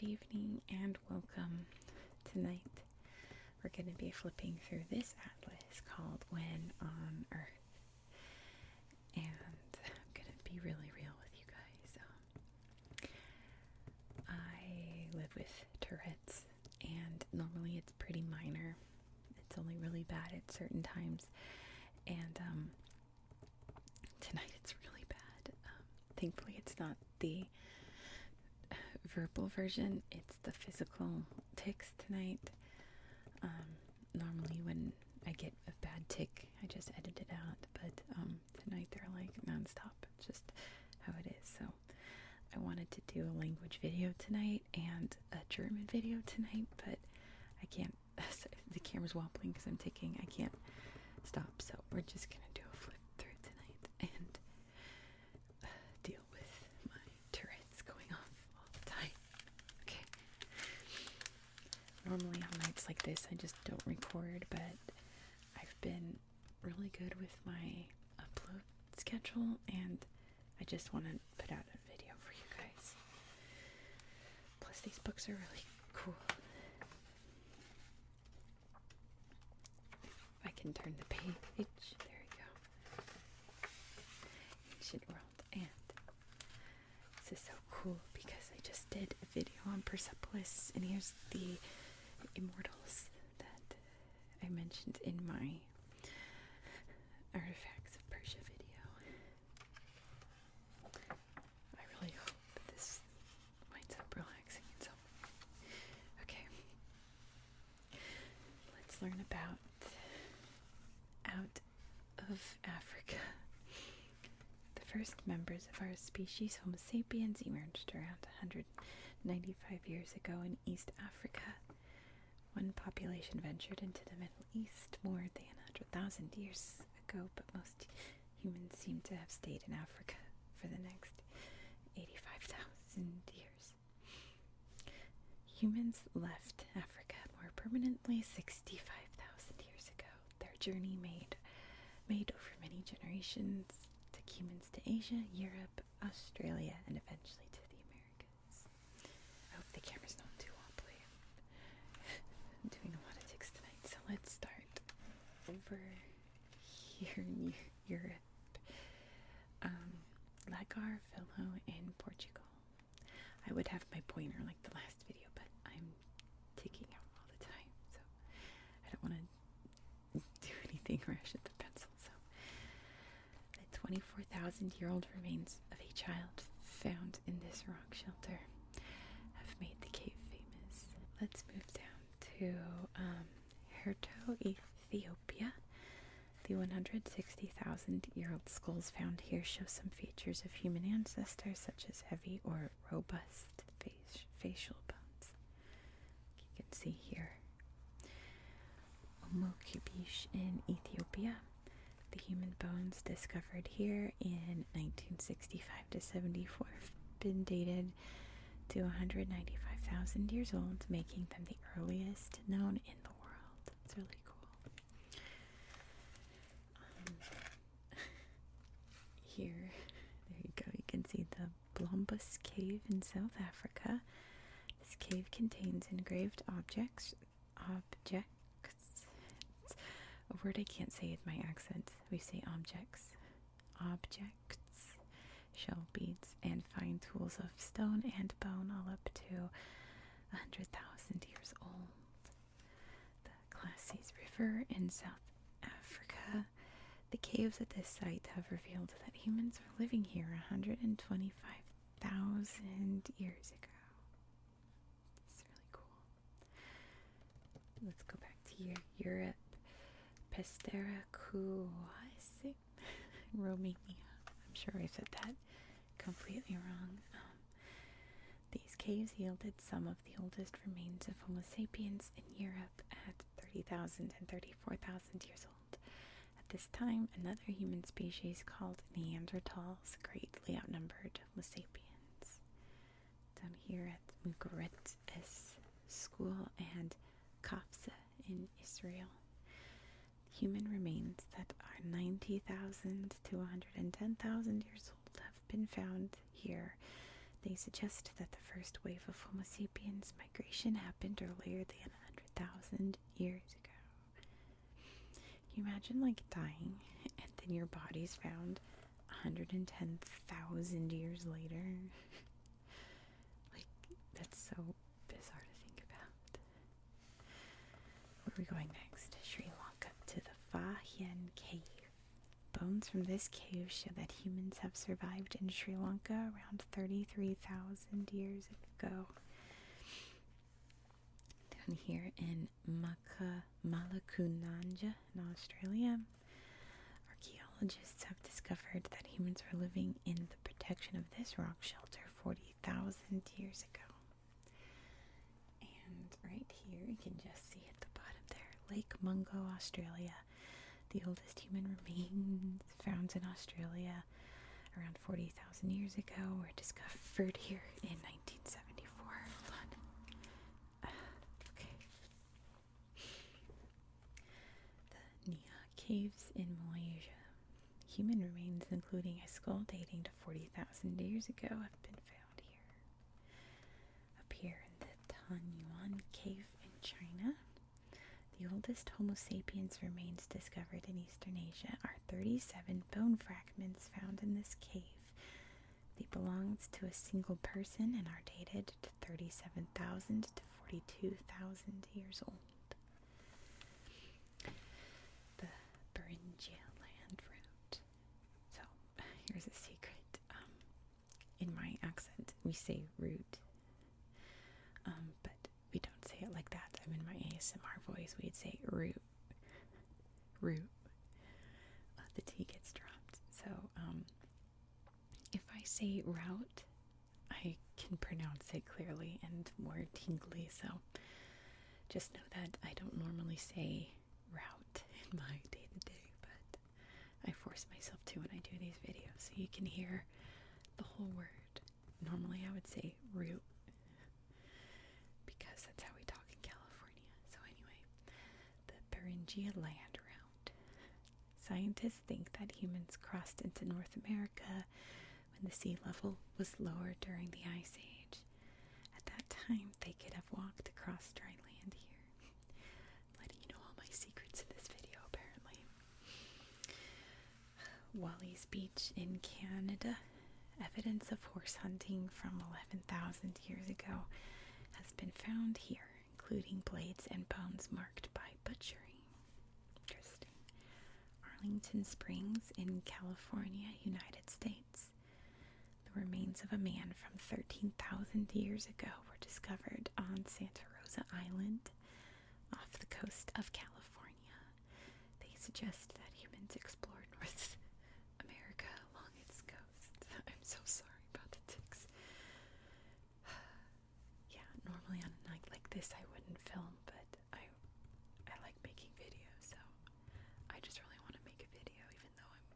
good evening, and welcome. Tonight we're going to be flipping through this atlas called When on Earth. And I'm going to be really real with you guys. I live with Tourette's, and normally it's pretty minor. It's only really bad at certain times. And tonight it's really bad. Thankfully it's not the verbal version, it's the physical tics tonight. Normally when I get a bad tic, I just edit it out, but tonight they're like non-stop. It's just how it is. So I wanted to do a language video tonight and a German video tonight, but I can't. The camera's wobbling because I'm ticking. I can't stop, so we're just gonna do a flip through tonight and deal with my Tourette's going off all the time. Okay. Normally on nights like this I just don't record, but I've been really good with my upload schedule and I just want to put out a video for you guys. Plus these books are really cool. If I can turn the page, there we go. Ancient World. And this is so cool because I just did a video on Persepolis, and here's the immortals that I mentioned in my Artifacts of Persia video. I really hope this winds up relaxing in some way. Okay. Let's learn about out of Africa. The first members of our species, Homo sapiens, emerged around 195 years ago in East Africa. One population ventured into the Middle East more than 100,000 years ago, but most humans seem to have stayed in Africa for the next 85,000 years. Humans left Africa more permanently 65,000 years ago. Their journey made over many generations, took humans to Asia, Europe, Australia, and eventually to the Americas. I hope the camera's not too wobbly. I'm doing a lot of tics tonight, so let's start over here in Europe. Lagar, Filo, in Portugal. I would have my pointer like the last video, but I'm ticking out all the time, so I don't want to do anything rash at the pencil. So the 24,000-year-old remains of a child found in this rock shelter have made the cave famous. Let's move down to Herto, Ethiopia. The 160,000-year-old skulls found here show some features of human ancestors, such as heavy or robust facial bones. You can see here. Omokibish in Ethiopia. The human bones discovered here in 1965 to 74 have been dated to 195,000 years old, making them the earliest known in the world. It's really cool. Here, there you go, you can see the Blombus Cave in South Africa. This cave contains engraved objects. It's a word I can't say with my accent. We say objects. Objects, shell beads, and fine tools of stone and bone, all up to 100,000 years old. The Classes River in South Africa. The caves at this site have revealed that humans were living here 125,000 years ago. It's really cool. Let's go back to Europe. Pestera Kuasi, Romania. I'm sure I said that completely wrong. These caves yielded some of the oldest remains of Homo sapiens in Europe at 30,000 and 34,000 years old. At this time, another human species called Neanderthals greatly outnumbered Homo sapiens. Down here at Mugaret School and Kafsa in Israel. Human remains that are 90,000 to 110,000 years old have been found here They suggest that the first wave of Homo sapiens migration happened earlier than 100,000 years ago. Can you imagine, like, dying and then your body's found 110,000 years later? Like, that's so bizarre to think about. Where are we going next? Sri Lanka, to the Fa Hien Cave. Bones from this cave show that humans have survived in Sri Lanka around 33,000 years ago. Down here in Malakunanja in Australia, archaeologists have discovered that humans were living in the protection of this rock shelter 40,000 years ago. And right here, you can just see at the bottom there, Lake Mungo, Australia. The oldest human remains found in Australia around 40,000 years ago were discovered here in 1974. Hold on. Okay. The Nia Caves in Malaysia. Human remains, including a skull dating to 40,000 years ago, have been found here. Up here in the Tanyuan Cave in China, the oldest Homo sapiens remains discovered in Eastern Asia are 37 bone fragments found in this cave. They belonged to a single person and are dated to 37,000 to 42,000 years old. The Beringia land route. So, here's a secret. In my accent, we say route. But we don't say it like that. In my ASMR voice, we'd say root. Root. The T gets dropped. So, if I say route, I can pronounce it clearly and more tingly. So, just know that I don't normally say route in my day-to-day, but I force myself to when I do these videos so you can hear the whole word. Normally, I would say root, because that's how we talk in California. So anyway, the Beringia land route. Scientists think that humans crossed into North America when the sea level was lower during the Ice Age. At that time, they could have walked across dry land here. I'm letting you know all my secrets in this video, apparently. Wally's Beach in Canada. Evidence of horse hunting from 11,000 years ago has been found here, including blades and bones marked by butchery. Interesting. Arlington Springs in California, United States. The remains of a man from 13,000 years ago were discovered on Santa Rosa Island, off the coast of California. They suggest that humans explored North America along its coast. I'm so sorry about the ticks. Yeah, normally on a night like this I wouldn't film, but I like making videos, so I just really want to make a video, even though I'm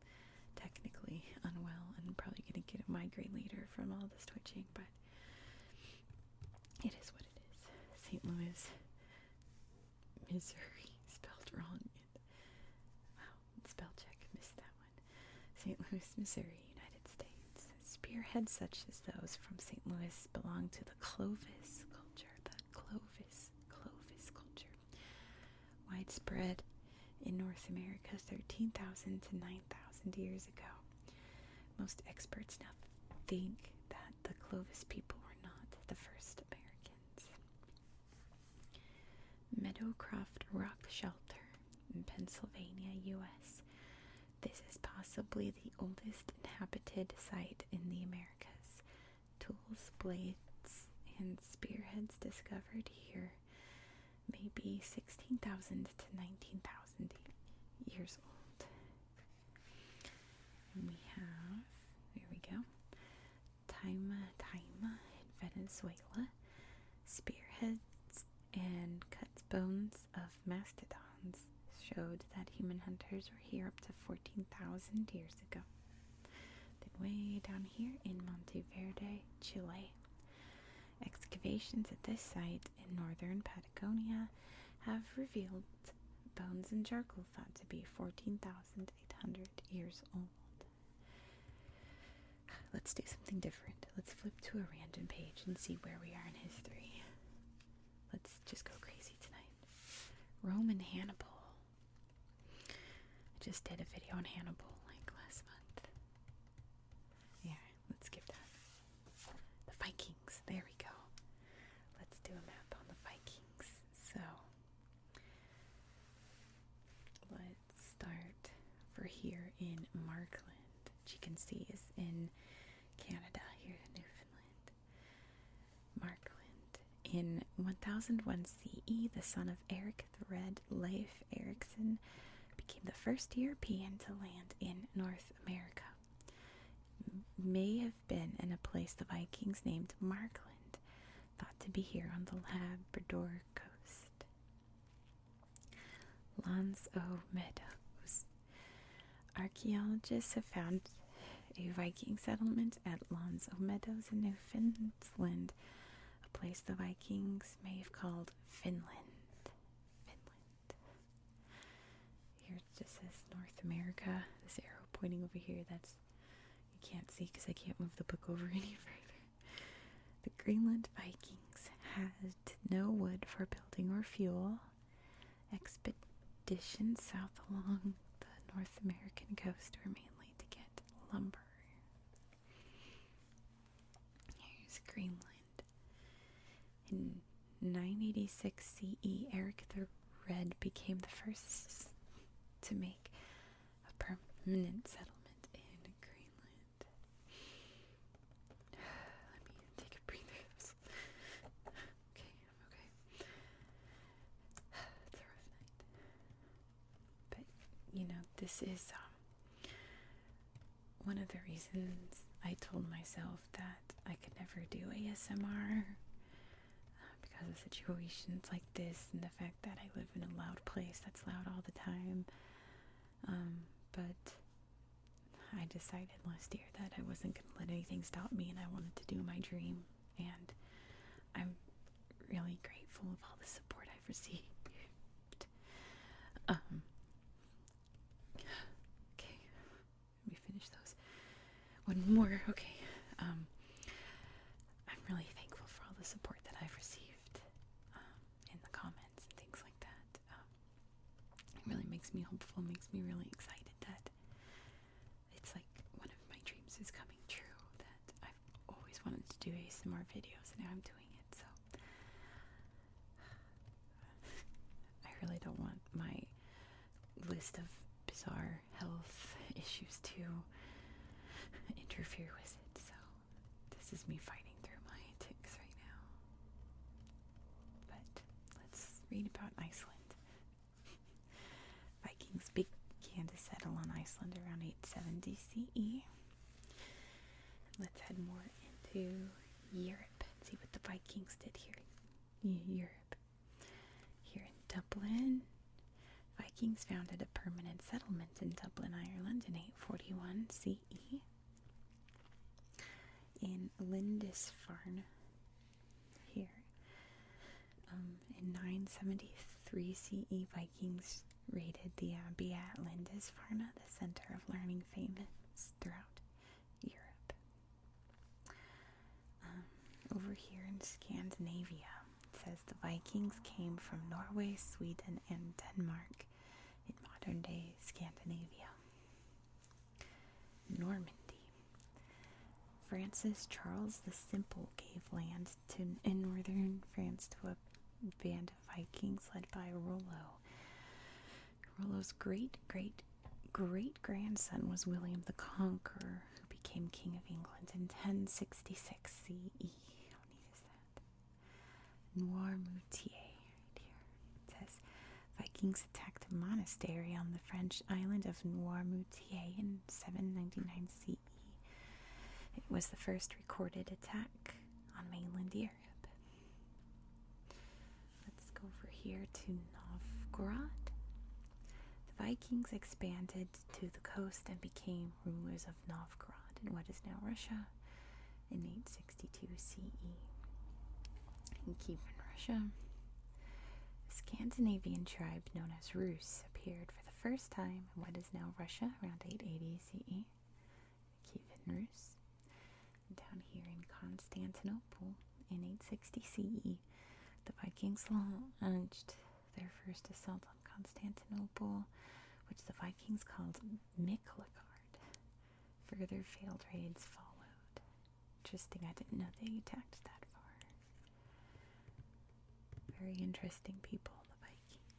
technically unwell and probably going to get a migraine later from all this twitching, but it is what it is. St. Louis, Missouri, spelled wrong. Wow, spell check, missed that one. St. Louis, Missouri, United States. Spearheads such as those from St. Louis belong to the Clovis culture. The Clovis culture. Widespread in North America 13,000 to 9,000 years ago. Most experts now think that the Clovis people were not the first Americans. Meadowcroft Rock Shelter in Pennsylvania, U.S. This is possibly the oldest inhabited site in the Americas. Tools, blades, and spearheads discovered here may be 16,000 to 19,000 years old. And we have, there we go, Taima in Venezuela. Spearheads and cut bones of mastodons showed that human hunters were here up to 14,000 years ago. Then way down here in Monteverde, Chile. Excavations at this site in northern Patagonia have revealed bones and charcoal thought to be 14,800 years old. let's do something different. Let's flip to a random page and see where we are in history. Let's just go crazy tonight. Rome and Hannibal. I just did a video on Hannibal like last month. Yeah, let's skip that. The Vikings. There we go. Let's do a map on the Vikings. So, let's start for here in Markland, which you can see is in Canada, here in Newfoundland. Markland. In 1001 CE, the son of Eric the Red, Leif Erikson, became the first European to land in North America. May have been in a place the Vikings named Markland, thought to be here on the Labrador coast. L'Anse aux Meadows. Archaeologists have found a Viking settlement at L'Anse aux Meadows in Newfoundland, a place the Vikings may have called Finland. Here it just says North America. This arrow pointing over here, that's, you can't see because I can't move the book over any further. The Greenland Vikings had no wood for building or fuel. Expeditions south along the North American coast were mainly to get lumber. Here's Greenland. In 986 CE, Eric the Red became the first to make a permanent settlement in Greenland. Let me take a breather. Okay. It's a rough night. But, this is one of the reasons I told myself that I could never do ASMR. Because of situations like this and the fact that I live in a loud place that's loud all the time. But I decided last year that I wasn't going to let anything stop me and I wanted to do my dream. And I'm really grateful of all the support I've received. Okay, let me finish those. One more, okay. I'm really thankful for all the support that I've received. In the comments and things like that. It really makes me hopeful, makes me really excited that it's like one of my dreams is coming true, that I've always wanted to do ASMR videos and now I'm doing it, so I really don't want my list of bizarre health issues to interfere with it, so this is me fighting through my tics right now. But let's read about Iceland. Vikings began to settle on Iceland around 870 CE. Let's head more into Europe and see what the Vikings did here. Europe. Here in Dublin, Vikings founded a permanent settlement in Dublin, Ireland in 841 CE. In Lindisfarne, here, in 973 CE, Vikings raided the abbey at Lindisfarne, the center of learning famous throughout Europe. Over here in Scandinavia, it says the Vikings came from Norway, Sweden, and Denmark in modern-day Scandinavia. Normandy. Francis Charles the Simple gave land in northern France to a band of Vikings led by Rollo. Rollo's great-great-great-grandson was William the Conqueror, who became King of England in 1066 CE. How neat is that? Noirmoutier, right here. It says, Vikings attacked a monastery on the French island of Noirmoutier in 799 CE. It was the first recorded attack on mainland Europe. Let's go over here to Novgorod. The Vikings expanded to the coast and became rulers of Novgorod in what is now Russia in 862 CE. And keep in Russia, a Scandinavian tribe known as Rus appeared for the first time in what is now Russia around 880 CE. Keep in Rus. Constantinople in 860 CE. The Vikings launched their first assault on Constantinople, which the Vikings called Miklagard. Further failed raids followed. Interesting, I didn't know they attacked that far. Very interesting people, the Vikings.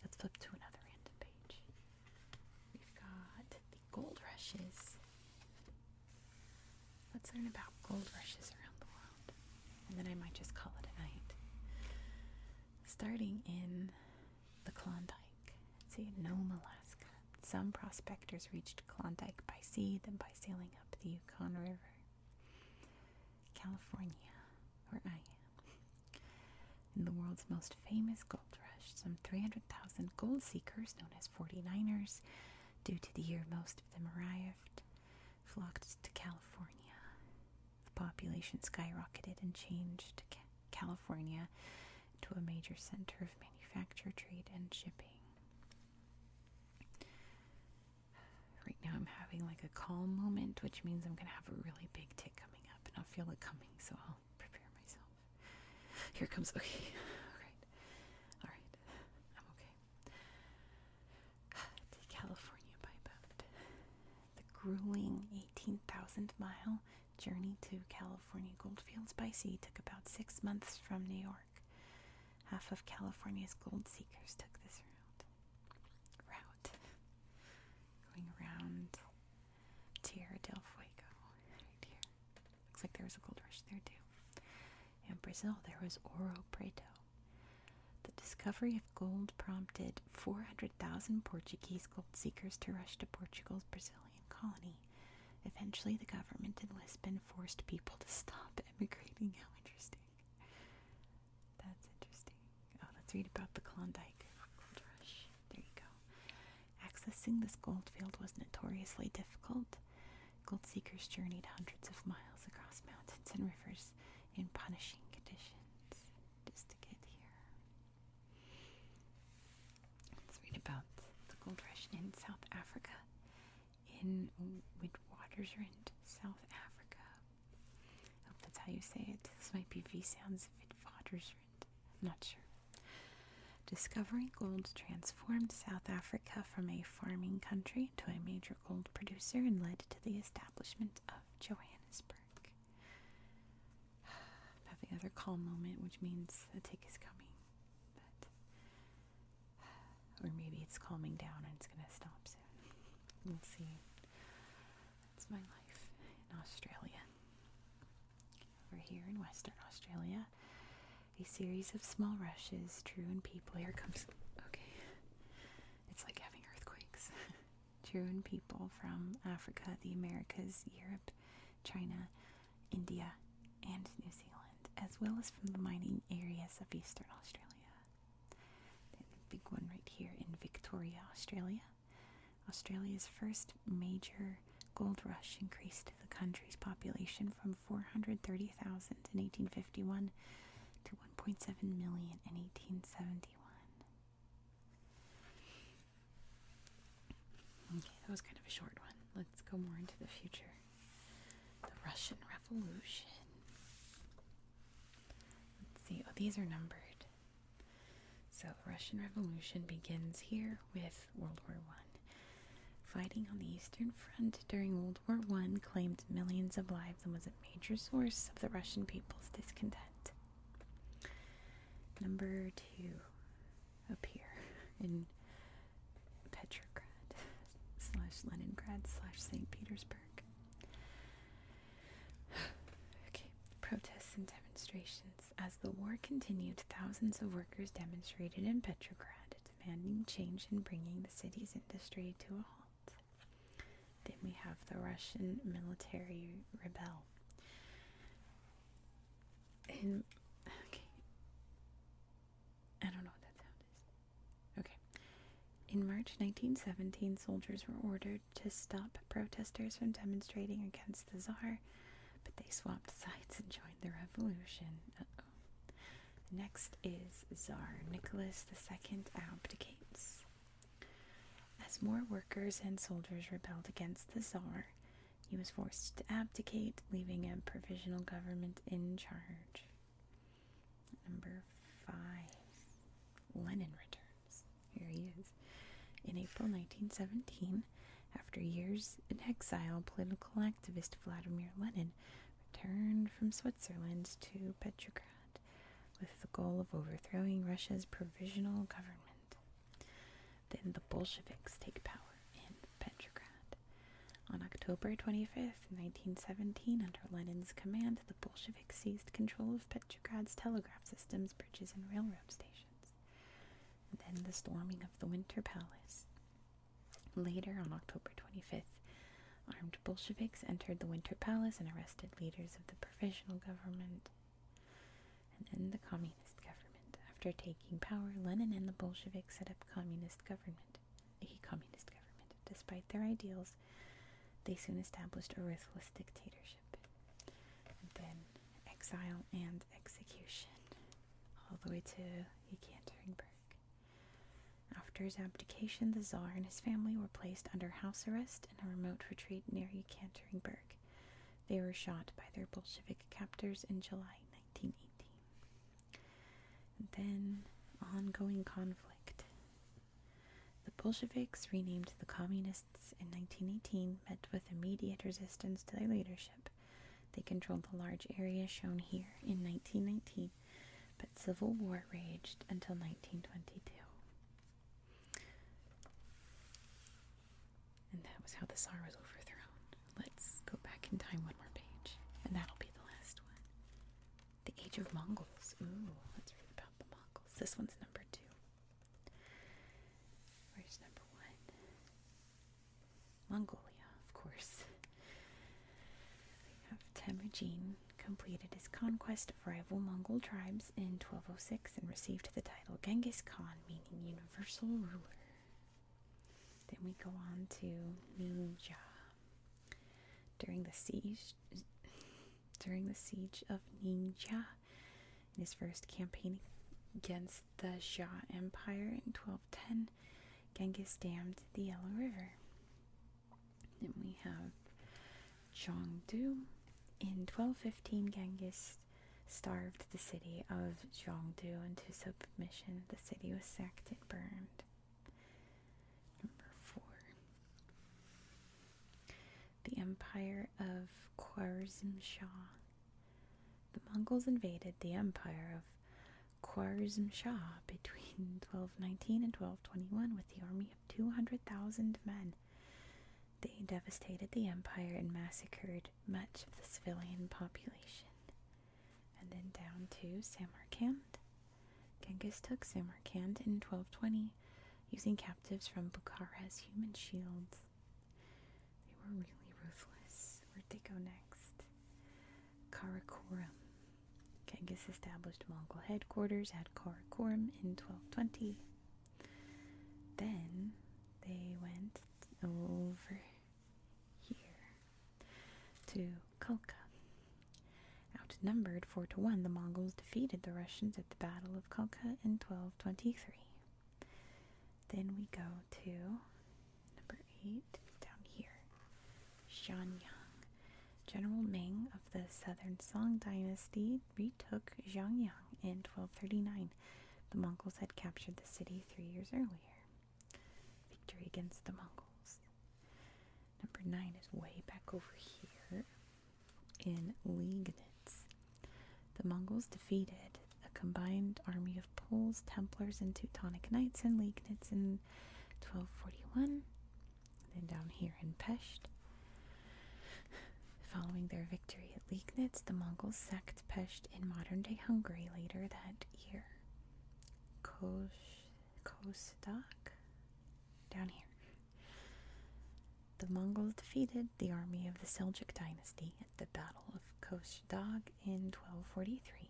Let's flip to another random page. We've got the gold rushes. Let's learn about gold rushes around the world, and then I might just call it a night. Starting in the Klondike, see, Nome, Alaska. Some prospectors reached Klondike by sea, then by sailing up the Yukon River. California, where I am. In the world's most famous gold rush, some 300,000 gold seekers, known as 49ers, due to the year most of them arrived, flocked to California. The population skyrocketed and changed California to a major center of manufacture, trade, and shipping. Right now I'm having like a calm moment, which means I'm going to have a really big tick coming up, and I'll feel it coming, so I'll prepare myself. Here it comes. Okay. All right. I'm okay. To California by boat. The grueling 18,000-mile journey to California goldfields by sea took about 6 months from New York. Half of California's gold seekers took this route. Going around Tierra del Fuego, right here. Looks like there was a gold rush there too. In Brazil, there was Ouro Preto. The discovery of gold prompted 400,000 Portuguese gold seekers to rush to Portugal's Brazilian colony. Eventually, the government in Lisbon forced people to stop emigrating. How interesting. That's interesting. Oh, let's read about the Klondike gold rush. There you go. Accessing this gold field was notoriously difficult. Gold seekers journeyed hundreds of miles across mountains and rivers in punishing conditions just to get here. Let's read about the gold rush in South Africa. In Witwatersrand, South Africa. I hope that's how you say it. This might be V sounds Witwatersrand. I'm not sure. Discovering gold transformed South Africa from a farming country to a major gold producer and led to the establishment of Johannesburg. I'm having another calm moment, which means a tick is coming. Or maybe it's calming down and it's going to stop soon. We'll see. That's my life in Australia. Over here in Western Australia, a series of small rushes drew in people. Here comes. Okay. It's like having earthquakes. Drew in people from Africa, the Americas, Europe, China, India, and New Zealand, as well as from the mining areas of Eastern Australia. The big one right here in Victoria, Australia. Australia's first major gold rush increased the country's population from 430,000 in 1851 to 1.7 million in 1871. Okay, that was kind of a short one. Let's go more into the future. The Russian Revolution. Let's see. Oh, these are numbered. So, the Russian Revolution begins here with World War I. Fighting on the Eastern Front during World War I claimed millions of lives and was a major source of the Russian people's discontent. Number 2, up here in Petrograd / Leningrad / St. Petersburg. Okay, protests and demonstrations. As the war continued, thousands of workers demonstrated in Petrograd, demanding change and bringing the city's industry to a halt. Then we have the Russian military rebel. I don't know what that sound is. Okay. In March 1917, soldiers were ordered to stop protesters from demonstrating against the Tsar, but they swapped sides and joined the revolution. Next is Tsar Nicholas II abdicates. As more workers and soldiers rebelled against the Tsar, He was forced to abdicate, leaving a provisional government in charge. Number 5. Lenin returns. Here he is. In April 1917, after years in exile, political activist Vladimir Lenin returned from Switzerland to Petrograd with the goal of overthrowing Russia's provisional government. Then the Bolsheviks take power in Petrograd. On October 25th, 1917, under Lenin's command, the Bolsheviks seized control of Petrograd's telegraph systems, bridges, and railroad stations. Then the storming of the Winter Palace. Later, on October 25th, armed Bolsheviks entered the Winter Palace and arrested leaders of the provisional government. And then the communist government. After taking power, Lenin and the Bolsheviks set up a communist government. Despite their ideals, they soon established a ruthless dictatorship. And then exile and execution, all the way to Yekaterinburg. After his abdication, the Tsar and his family were placed under house arrest in a remote retreat near Yekaterinburg. They were shot by their Bolshevik captors in July 1918. And then, ongoing conflict. The Bolsheviks, renamed the Communists in 1918, met with immediate resistance to their leadership. They controlled the large area shown here in 1919, but civil war raged until 1922. And that was how the Tsar was overthrown. Let's go back in time one more page, and that'll be the last one. The Age of Mongols. Ooh, let's read about the Mongols. This one's number 2. Where's number 1? Mongolia, of course. We have Temujin completed his conquest of rival Mongol tribes in 1206 and received the title Genghis Khan, meaning universal ruler. Then we go on to Ningxia. During the siege of Ningxia, in his first campaign against the Xia Empire in 1210, Genghis dammed the Yellow River. Then we have Zhongdu. In 1215, Genghis starved the city of Zhongdu into submission. The city was sacked and burned. Number 4. The Empire of Khwarezm-Shah. The Mongols invaded the Empire of Khwarezm-Shah between 1219 and 1221 with the army of 200,000 men. They devastated the empire and massacred much of the civilian population. And then down to Samarkand. Genghis took Samarkand in 1220, using captives from Bukhara as human shields. They were really ruthless. Where'd they go next? Karakorum. Genghis established Mongol headquarters at Karakorum in 1220. Then they went over here to Kalka. Outnumbered 4-1, the Mongols defeated the Russians at the Battle of Kalka in 1223. Then we go to number 8, down here, Xianyang. General Ming of the Southern Song dynasty retook Xianyang in 1239. The Mongols had captured the city 3 years earlier. Victory against the Mongols. Number 9 is way back over here in Liegnitz. The Mongols defeated a combined army of Poles, Templars, and Teutonic Knights in Liegnitz in 1241. Then down here in Pest. Following their victory at Liegnitz, the Mongols sacked Pest in modern-day Hungary later that year. Kostak? Down here. The Mongols defeated the army of the Seljuk dynasty at the Battle of Kosdag in 1243.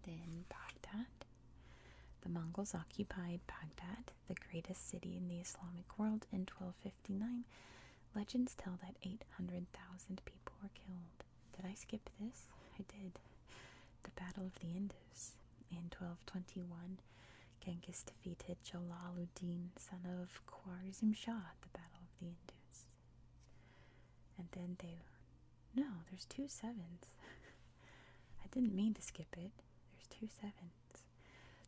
Then Baghdad. The Mongols occupied Baghdad, the greatest city in the Islamic world, in 1259. Legends tell that 800,000 people were killed. Did I skip this? I did. The Battle of the Indus. In 1221, Genghis defeated Jalaluddin, son of Khwarezm-Shah, at the Battle of the Indus. And then no, there's 2 sevens. I didn't mean to skip it. There's 2 sevens.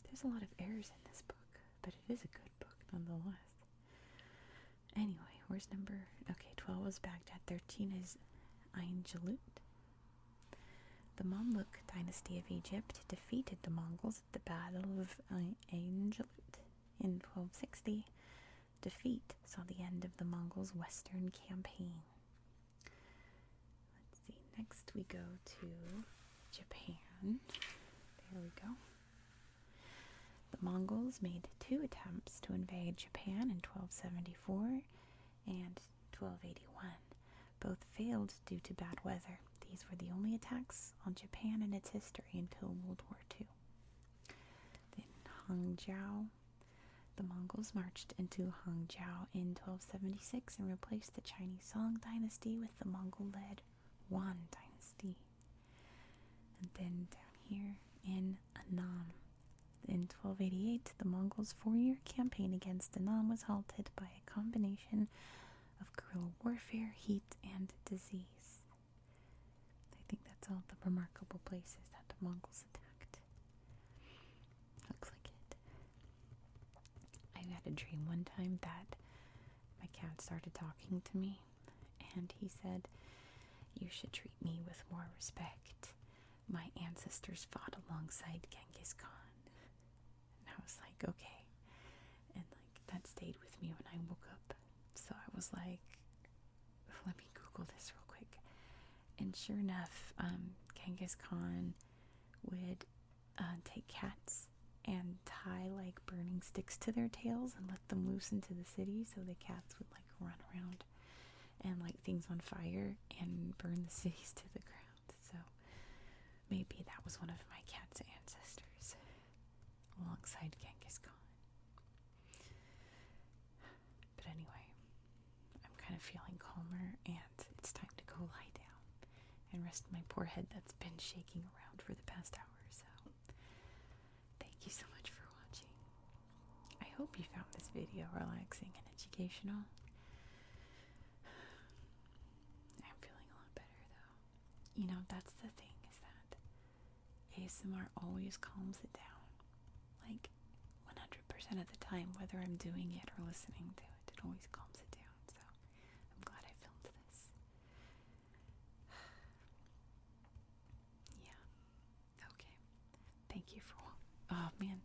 There's a lot of errors in this book, but it is a good book nonetheless. Anyway, where's number... Okay, 12 is Baghdad. 13 is Ain Jalut. The Mamluk dynasty of Egypt defeated the Mongols at the Battle of Ain Jalut in 1260. Defeat saw the end of the Mongols' western campaign. Let's see, next we go to Japan. There we go. The Mongols made 2 attempts to invade Japan in 1274 and 1281. Both failed due to bad weather. These were the only attacks on Japan in its history until World War II. Then Hangzhou. The Mongols marched into Hangzhou in 1276 and replaced the Chinese Song dynasty with the Mongol-led Yuan dynasty. And then down here in Annam. In 1288, the Mongols' 4-year campaign against Annam was halted by a combination of guerrilla warfare, heat, and disease. I think that's all the remarkable places that the Mongols attacked. Looks like it. I had a dream one time that my cat started talking to me, and he said, "You should treat me with more respect. My ancestors fought alongside Genghis Khan." And I was like, okay. And that stayed with me when I woke up. So I was like, let me Google this real quick. And sure enough, Genghis Khan would take cats and tie burning sticks to their tails and let them loose into the city, so the cats would run around and light things on fire and burn the cities to the ground. So maybe that was one of my cat's ancestors alongside Genghis Khan. But anyway, I'm kind of feeling calmer, and it's time to go lie down and rest my poor head that's been shaking around for the past hour. So thank you so much for watching. I hope you found this video relaxing and educational. I'm feeling a lot better though. You know, that's the thing, is that ASMR always calms it down. 100% of the time, whether I'm doing it or listening to it, it always calms it down. So I'm glad I filmed this. Yeah. Okay. Thank you for... Oh man,